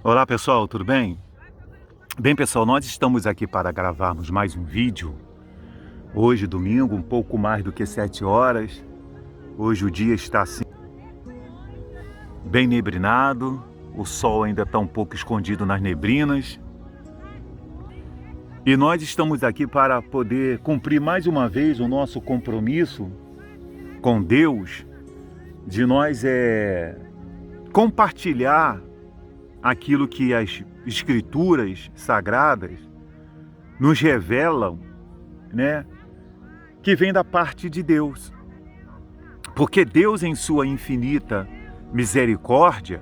Olá pessoal, tudo bem? Bem pessoal, nós estamos aqui para gravarmos mais um vídeo. Hoje, domingo, um pouco mais do que 7 horas. Hoje o dia está assim, bem nebrinado. O sol ainda está um pouco escondido nas neblinas. E nós estamos aqui para poder cumprir mais uma vez o nosso compromisso com Deus, de nós compartilhar aquilo que as escrituras sagradas nos revelam, né, que vem da parte de Deus. Porque Deus, em sua infinita misericórdia,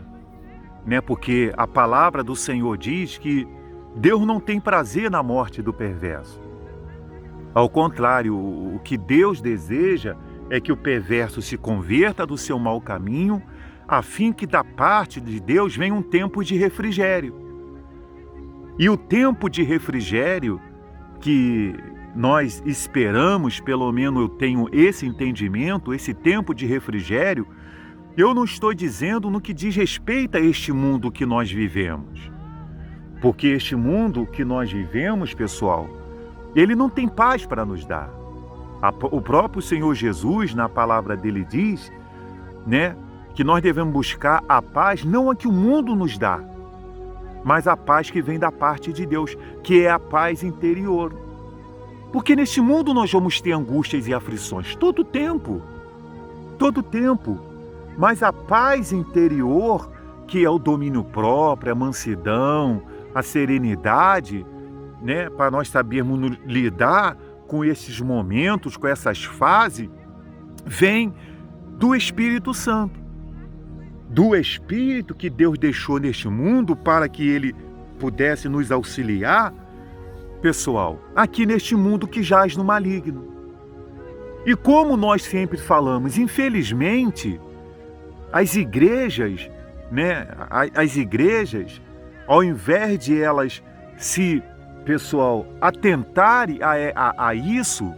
né, porque a palavra do Senhor diz que Deus não tem prazer na morte do perverso. Ao contrário, o que Deus deseja é que o perverso se converta do seu mau caminho, a fim que da parte de Deus venha um tempo de refrigério. E o tempo de refrigério que nós esperamos, pelo menos eu tenho esse entendimento, esse tempo de refrigério, eu não estou dizendo no que diz respeito a este mundo que nós vivemos. Porque este mundo que nós vivemos, pessoal, ele não tem paz para nos dar. O próprio Senhor Jesus, na palavra dele, diz, né, que nós devemos buscar a paz, não a que o mundo nos dá, mas a paz que vem da parte de Deus, que é a paz interior. Porque neste mundo nós vamos ter angústias e aflições, todo tempo, mas a paz interior, que é o domínio próprio, a mansidão, a serenidade, né, para nós sabermos lidar com esses momentos, com essas fases, vem do Espírito Santo. Do Espírito que Deus deixou neste mundo para que Ele pudesse nos auxiliar, pessoal, aqui neste mundo que jaz no maligno. E como nós sempre falamos, infelizmente, as igrejas, né, as igrejas, ao invés de elas se, pessoal, atentarem a isso,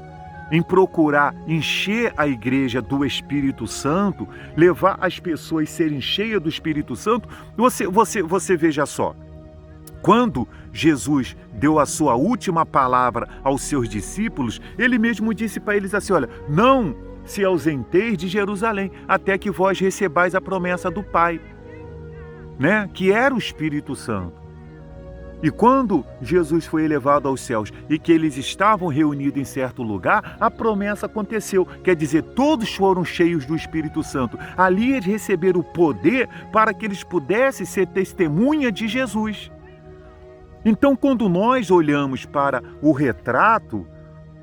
em procurar encher a igreja do Espírito Santo, levar as pessoas a serem cheias do Espírito Santo, você veja só, quando Jesus deu a sua última palavra aos seus discípulos, ele mesmo disse para eles assim, olha, não se ausenteis de Jerusalém, até que vós recebais a promessa do Pai, né? Que era o Espírito Santo. E quando Jesus foi elevado aos céus e que eles estavam reunidos em certo lugar, a promessa aconteceu. Quer dizer, todos foram cheios do Espírito Santo. Ali eles receberam o poder para que eles pudessem ser testemunha de Jesus. Então, quando nós olhamos para o retrato,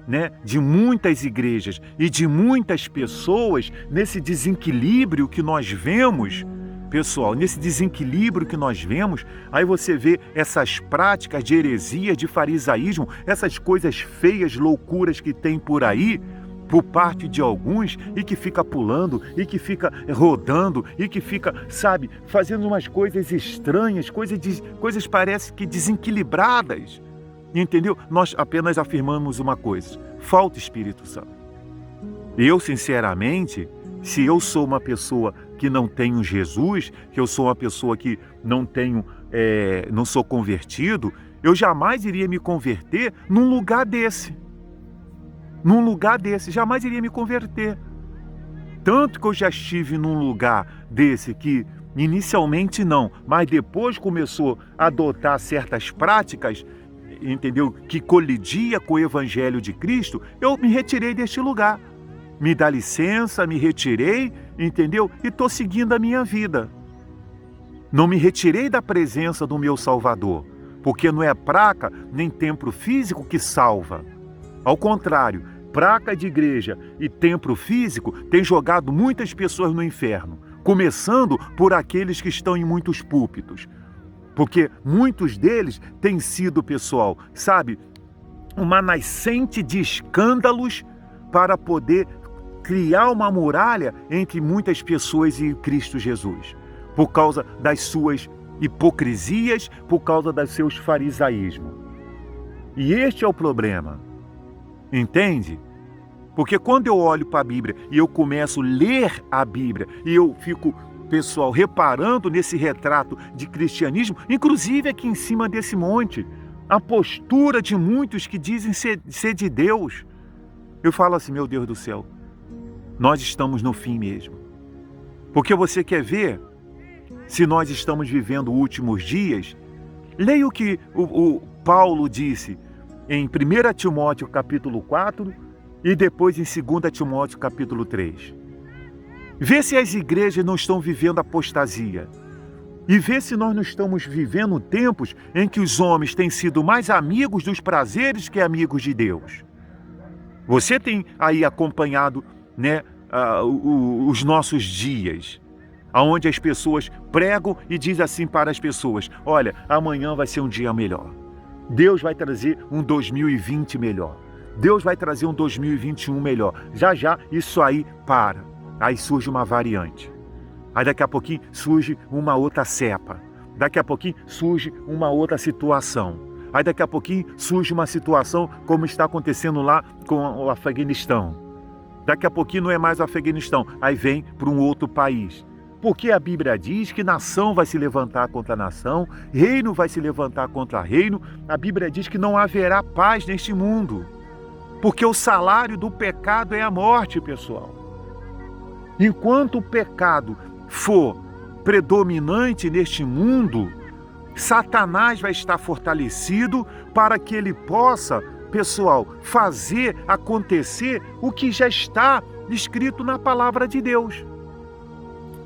né, de muitas igrejas e de muitas pessoas, nesse desequilíbrio que nós vemos, pessoal, nesse desequilíbrio que nós vemos, aí você vê essas práticas de heresia, de farisaísmo, essas coisas feias, loucuras que tem por aí, por parte de alguns, e que fica pulando, e que fica rodando, e que fica, sabe, fazendo umas coisas estranhas, coisas parece que desequilibradas, entendeu? Nós apenas afirmamos uma coisa, falta Espírito Santo. Eu, sinceramente, se eu sou uma pessoa que não tenho Jesus, que eu sou uma pessoa que não sou convertido, eu jamais iria me converter num lugar desse. Jamais iria me converter. Tanto que eu já estive num lugar desse que inicialmente não, mas depois começou a adotar certas práticas, entendeu? Que colidia com o Evangelho de Cristo, eu me retirei deste lugar. Me dá licença, me retirei, entendeu? E estou seguindo a minha vida. Não me retirei da presença do meu Salvador, porque não é praca nem templo físico que salva. Ao contrário, praca de igreja e templo físico tem jogado muitas pessoas no inferno, começando por aqueles que estão em muitos púlpitos. Porque muitos deles têm sido, pessoal, sabe, uma nascente de escândalos para poder criar uma muralha entre muitas pessoas e Cristo Jesus, por causa das suas hipocrisias, por causa dos seus farisaísmos. E este é o problema, entende? Porque quando eu olho para a Bíblia e eu começo a ler a Bíblia e eu fico pessoal, reparando nesse retrato de cristianismo, inclusive aqui em cima desse monte, a postura de muitos que dizem ser de Deus. Eu falo assim, meu Deus do céu, nós estamos no fim mesmo. Porque você quer ver se nós estamos vivendo últimos dias? Leia o que o Paulo disse em 1 Timóteo capítulo 4 e depois em 2 Timóteo capítulo 3. Vê se as igrejas não estão vivendo apostasia. E vê se nós não estamos vivendo tempos em que os homens têm sido mais amigos dos prazeres que amigos de Deus. Você tem aí acompanhado, né, os nossos dias, onde as pessoas pregam e dizem assim para as pessoas, olha, amanhã vai ser um dia melhor. Deus vai trazer um 2020 melhor. Deus vai trazer um 2021 melhor. Já já isso aí para. Aí surge uma variante. Aí daqui a pouquinho surge uma outra cepa. Daqui a pouquinho surge uma outra situação. Aí daqui a pouquinho surge uma situação como está acontecendo lá com o Afeganistão. Daqui a pouquinho não é mais o Afeganistão. Aí vem para um outro país. Porque a Bíblia diz que nação vai se levantar contra nação, reino vai se levantar contra reino. A Bíblia diz que não haverá paz neste mundo. Porque o salário do pecado é a morte, pessoal. Enquanto o pecado for predominante neste mundo, Satanás vai estar fortalecido para que ele possa, pessoal, fazer acontecer o que já está escrito na palavra de Deus.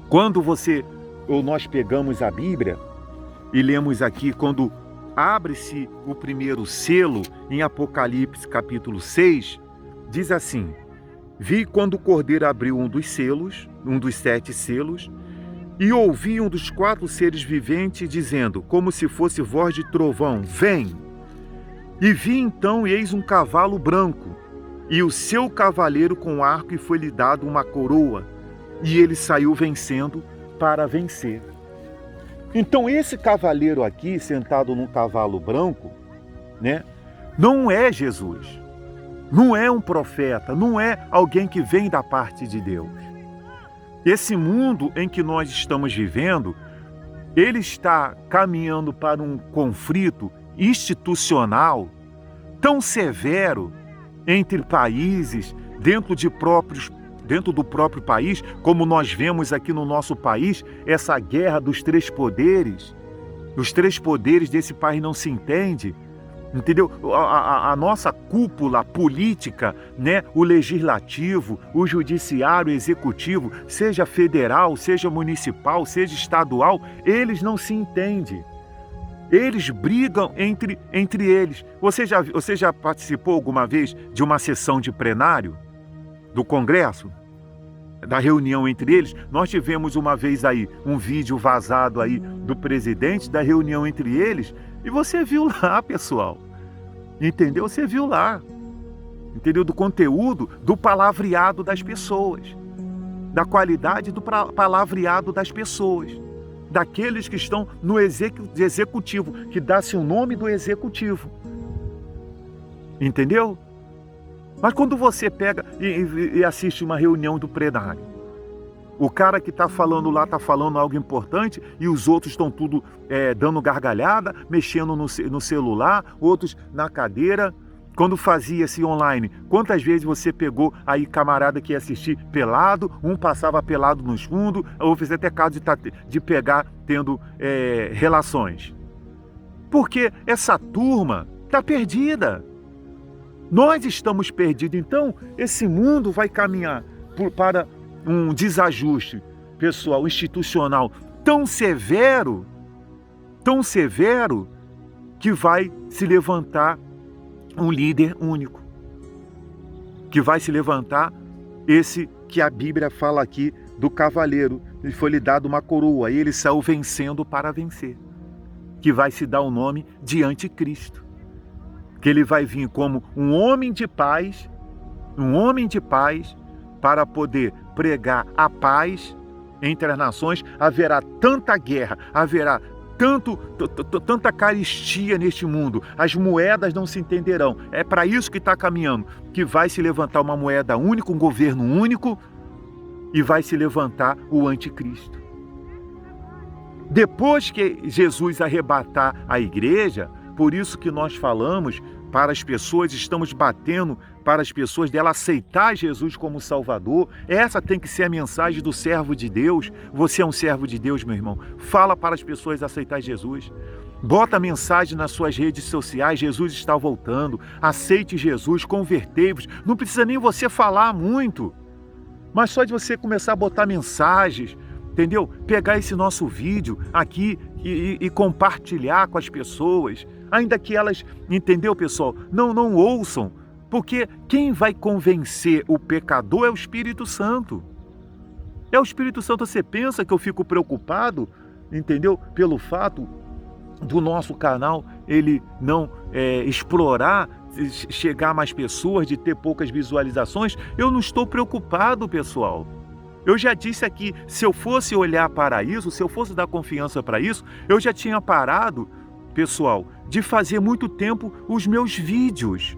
Quando nós pegamos a Bíblia e lemos aqui, quando abre-se o primeiro selo em Apocalipse capítulo 6, diz assim, vi quando o Cordeiro abriu um dos selos, um dos 7 selos, e ouvi um dos 4 seres viventes dizendo, como se fosse voz de trovão, vem! E vi então, eis um cavalo branco, e o seu cavaleiro com arco, e foi-lhe dado uma coroa, e ele saiu vencendo para vencer. Então esse cavaleiro aqui, sentado num cavalo branco, né, não é Jesus. Não é um profeta, não é alguém que vem da parte de Deus. Esse mundo em que nós estamos vivendo, ele está caminhando para um conflito institucional tão severo entre países, dentro do próprio país, como nós vemos aqui no nosso país, essa guerra dos 3 poderes. Os 3 poderes desse país não se entendem. Entendeu? A nossa cúpula política, né? O legislativo, o judiciário, o executivo, seja federal, seja municipal, seja estadual, eles não se entendem. Eles brigam entre eles. Você já participou alguma vez de uma sessão de plenário do Congresso? Da reunião entre eles? Nós tivemos uma vez aí um vídeo vazado aí do presidente da reunião entre eles e você viu lá, pessoal. Entendeu? Você viu lá. Entendeu? Do conteúdo, do palavreado das pessoas. Da qualidade do palavreado das pessoas. Daqueles que estão no executivo, que dá-se o nome do executivo. Entendeu? Mas quando você pega e assiste uma reunião do plenário, o cara que está falando lá está falando algo importante e os outros estão tudo dando gargalhada, mexendo no celular, outros na cadeira. Quando fazia-se online, quantas vezes você pegou aí camarada que ia assistir pelado, um passava pelado nos fundos, ou fez até caso de pegar tendo relações. Porque essa turma está perdida. Nós estamos perdidos, então esse mundo vai caminhar para um desajuste pessoal, institucional tão severo, que vai se levantar um líder único, que vai se levantar esse que a Bíblia fala aqui do cavaleiro, e foi-lhe dado uma coroa, e ele saiu vencendo para vencer, que vai se dar o nome de Anticristo. Que ele vai vir como um homem de paz para poder pregar a paz entre as nações. Haverá tanta guerra, haverá tanta carestia neste mundo, as moedas não se entenderão. É para isso que está caminhando, que vai se levantar uma moeda única, um governo único, e vai se levantar o anticristo. Depois que Jesus arrebatar a igreja, por isso que nós falamos para as pessoas, estamos batendo para as pessoas dela aceitar Jesus como Salvador. Essa tem que ser a mensagem do servo de Deus. Você é um servo de Deus, meu irmão. Fala para as pessoas aceitar Jesus. Bota a mensagem nas suas redes sociais, Jesus está voltando. Aceite Jesus, convertei-vos. Não precisa nem você falar muito, mas só de você começar a botar mensagens, entendeu? Pegar esse nosso vídeo aqui e compartilhar com as pessoas, ainda que elas, entendeu, pessoal? Não ouçam, porque quem vai convencer o pecador é o Espírito Santo. É o Espírito Santo. Você pensa que eu fico preocupado, entendeu? Pelo fato do nosso canal ele não explorar, chegar a mais pessoas, de ter poucas visualizações? Eu não estou preocupado, pessoal. Eu já disse aqui, se eu fosse olhar para isso, se eu fosse dar confiança para isso, eu já tinha parado, pessoal, de fazer muito tempo os meus vídeos.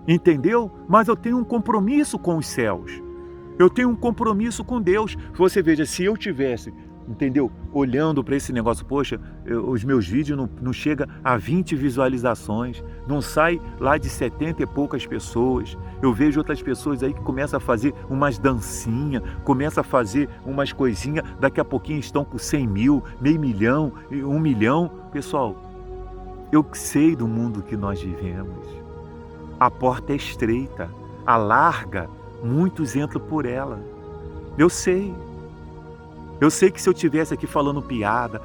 Entendeu? Mas eu tenho um compromisso com os céus. Eu tenho um compromisso com Deus. Você veja, se eu tivesse, entendeu? Olhando para esse negócio, poxa, os meus vídeos não chegam a 20 visualizações, não sai lá de 70 e poucas pessoas. Eu vejo outras pessoas aí que começam a fazer umas dancinhas, começam a fazer umas coisinhas, daqui a pouquinho estão com 100 mil, meio milhão, 1 milhão. Pessoal, eu sei do mundo que nós vivemos. A porta é estreita, a larga, muitos entram por ela. Eu sei. Eu sei que se eu estivesse aqui falando piada,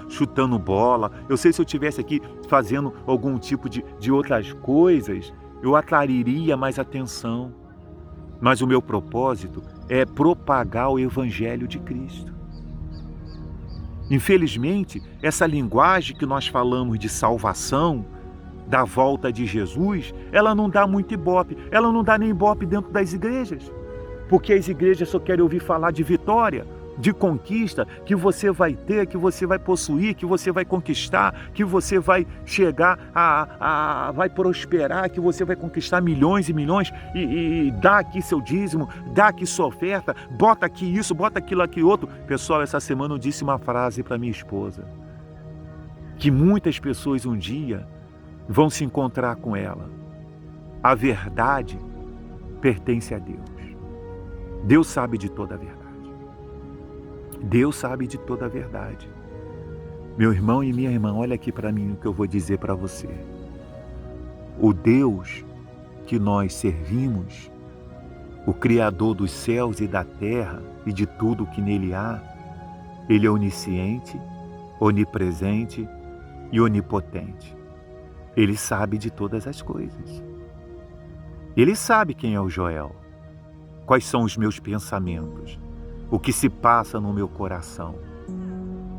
chutando bola, eu sei se eu estivesse aqui fazendo algum tipo de outras coisas, eu atrairia mais atenção. Mas o meu propósito é propagar o Evangelho de Cristo. Infelizmente, essa linguagem que nós falamos de salvação, da volta de Jesus, ela não dá muito ibope, ela não dá nem ibope dentro das igrejas, porque as igrejas só querem ouvir falar de vitória, de conquista, que você vai ter, que você vai possuir, que você vai conquistar, que você vai chegar vai prosperar, que você vai conquistar milhões e milhões, e dá aqui seu dízimo, dá aqui sua oferta, bota aqui isso, bota aquilo aqui outro. Pessoal, essa semana eu disse uma frase para minha esposa, que muitas pessoas um dia vão se encontrar com ela. A verdade pertence a Deus. Deus sabe de toda a verdade. Deus sabe de toda a verdade. Meu irmão e minha irmã, olha aqui para mim o que eu vou dizer para você. O Deus que nós servimos, o Criador dos céus e da terra e de tudo que nele há, Ele é onisciente, onipresente e onipotente. Ele sabe de todas as coisas. Ele sabe quem é o Joel, quais são os meus pensamentos, o que se passa no meu coração.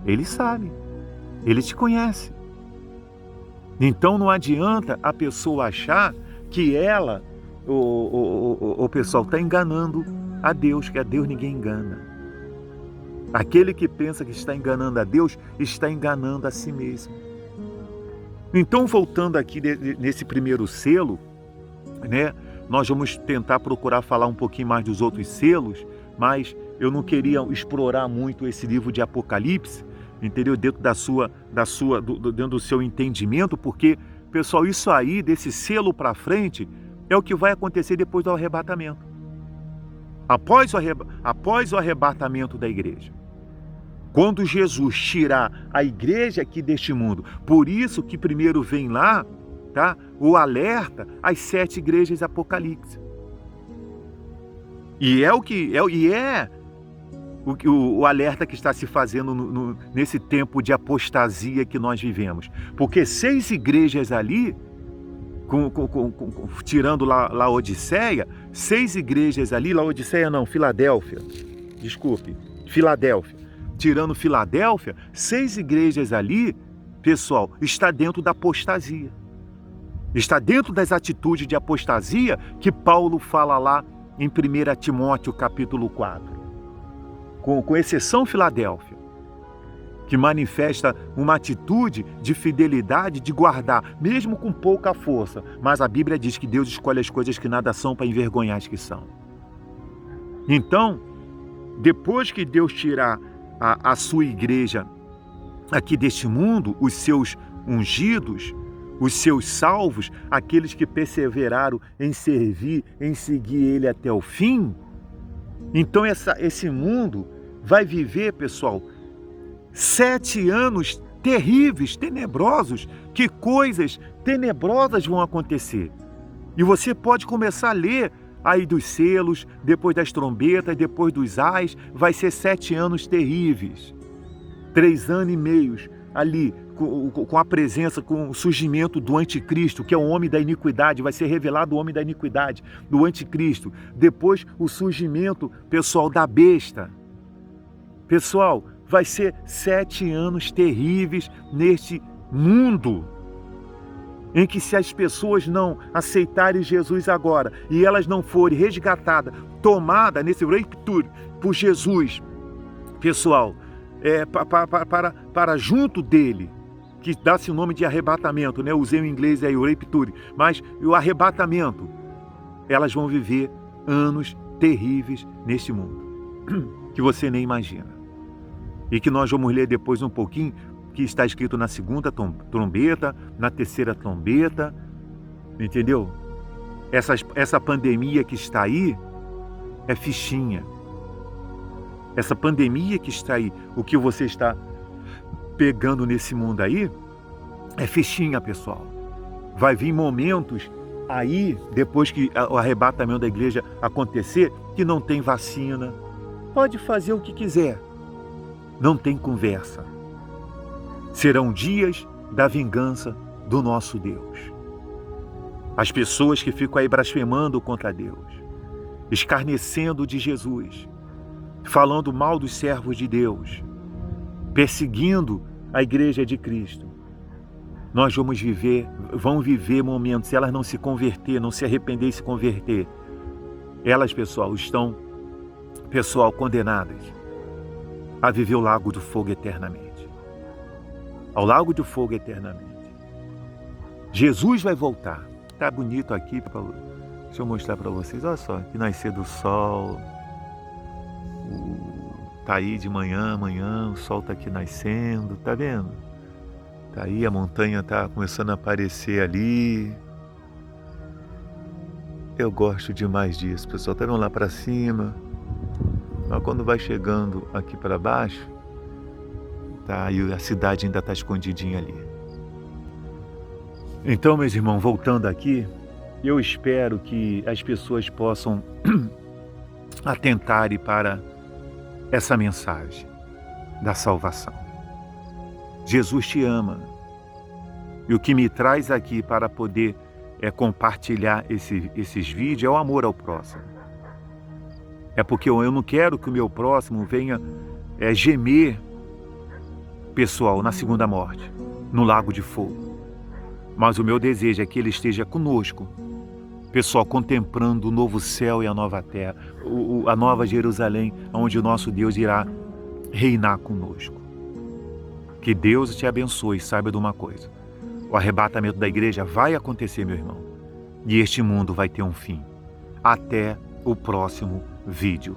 Ele sabe, Ele te conhece. Então não adianta a pessoa achar que ela, o pessoal, está enganando a Deus, que a Deus ninguém engana. Aquele que pensa que está enganando a Deus, está enganando a si mesmo. Então, voltando aqui nesse primeiro selo, né, nós vamos tentar procurar falar um pouquinho mais dos outros selos, mas eu não queria explorar muito esse livro de Apocalipse, entendeu? Dentro dentro do seu entendimento, porque, pessoal, isso aí, desse selo para frente, é o que vai acontecer depois do arrebatamento. Após o arrebatamento da igreja. Quando Jesus tirar a igreja aqui deste mundo. Por isso que primeiro vem lá, tá, o alerta às 7 igrejas apocalípticas. E é o alerta que está se fazendo nesse tempo de apostasia que nós vivemos. Porque 6 igrejas ali, tirando Laodiceia, 6 igrejas ali, Laodiceia não, Filadélfia, desculpe, Filadélfia. Tirando Filadélfia, 6 igrejas ali, pessoal, está dentro da apostasia. Está dentro das atitudes de apostasia que Paulo fala lá em 1 Timóteo capítulo 4. Com exceção Filadélfia, que manifesta uma atitude de fidelidade, de guardar, mesmo com pouca força. Mas a Bíblia diz que Deus escolhe as coisas que nada são para envergonhar as que são. Então, depois que Deus tirar a sua igreja aqui deste mundo, os seus ungidos, os seus salvos, aqueles que perseveraram em servir, em seguir Ele até o fim, então esse mundo vai viver, pessoal, 7 anos terríveis, tenebrosos. Que coisas tenebrosas vão acontecer. E você pode começar a ler aí dos selos, depois das trombetas, depois dos ais, vai ser 7 anos terríveis. 3 anos e meios ali, com a presença, com o surgimento do anticristo, que é o homem da iniquidade, vai ser revelado o homem da iniquidade, do anticristo. Depois o surgimento, pessoal, da besta. Pessoal, vai ser 7 anos terríveis neste mundo, em que se as pessoas não aceitarem Jesus agora e elas não forem resgatadas, tomadas nesse rapture por Jesus, pessoal, para junto dele, que dá-se o nome de arrebatamento, né? Usei em inglês aí o rapture, mas o arrebatamento, elas vão viver anos terríveis neste mundo, que você nem imagina. E que nós vamos ler depois um pouquinho, que está escrito na 2ª trombeta, na 3ª trombeta, entendeu? Essa pandemia que está aí é fichinha. Essa pandemia que está aí, o que você está pegando nesse mundo aí, é fichinha, pessoal. Vai vir momentos aí, depois que o arrebatamento da igreja acontecer, que não tem vacina. Pode fazer o que quiser. Não tem conversa. Serão dias da vingança do nosso Deus. As pessoas que ficam aí blasfemando contra Deus, escarnecendo de Jesus, falando mal dos servos de Deus, perseguindo a igreja de Cristo. Nós vão viver momentos, se elas não se converter, não se arrepender e se converter, elas, pessoal, estão, condenadas a viver o lago do fogo eternamente. Ao lago do fogo eternamente. Jesus vai voltar. Tá bonito aqui, deixa eu mostrar para vocês. Olha só, que nascer do sol. Tá aí de manhã, o sol tá aqui nascendo, tá vendo? Tá aí, a montanha tá começando a aparecer ali. Eu gosto demais disso, pessoal. Tá vendo lá para cima? Mas quando vai chegando aqui para baixo, tá, e a cidade ainda está escondidinha ali. Então, meus irmãos, voltando aqui, eu espero que as pessoas possam atentarem para essa mensagem da salvação. Jesus te ama. E o que me traz aqui para poder compartilhar esses vídeos é o amor ao próximo. É porque eu não quero que o meu próximo venha gemer, pessoal, na segunda morte, no lago de fogo. Mas o meu desejo é que ele esteja conosco, pessoal, contemplando o novo céu e a nova terra, a nova Jerusalém, onde o nosso Deus irá reinar conosco. Que Deus te abençoe. Saiba de uma coisa: o arrebatamento da igreja vai acontecer, meu irmão, e este mundo vai ter um fim. Até o próximo vídeo.